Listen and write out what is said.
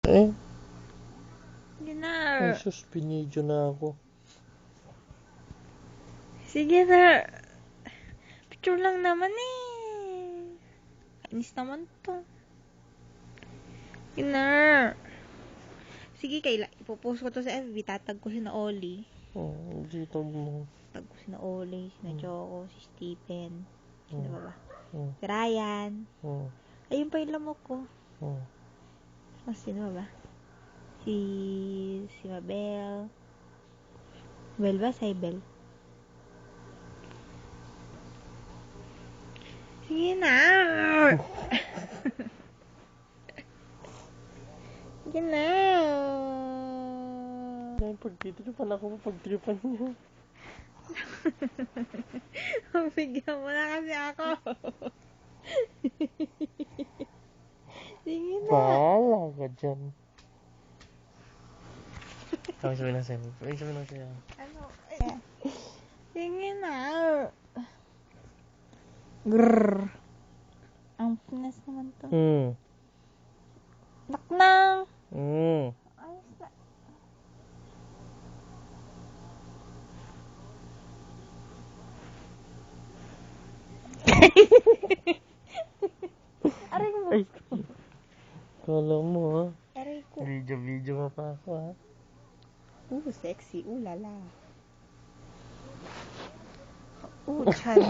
Eh, Sige na. ay sus, binidyo na ako. Sige na. Picture lang naman eh. Kainis naman to. Sige na. Sige, ipopost ko to sa FB. Tatag ko si na Oli. Dito mo. Tag ko si na Oli, si na Choco, si Stephen. Sino ba ba? Hmm. Si Ryan. Hmm. Ayun pa yung lamok ko. Hmm. Sino ba? Si Mabel. Bel ba? Bel. Sige na. Sige na. Pag titiripan ako, pagtiripan niya. Bigyan mo na kasi ako. Sige na. Bahala ka dyan. Sabi na sa'yo. Ano? Sige na. Grrr. Ang pinas naman to. Naknang. Ayos na. Aray mo. Ay. Kala mo ha. Aray ko. Video mo pa ako ha. Sexy. Lala. Chan.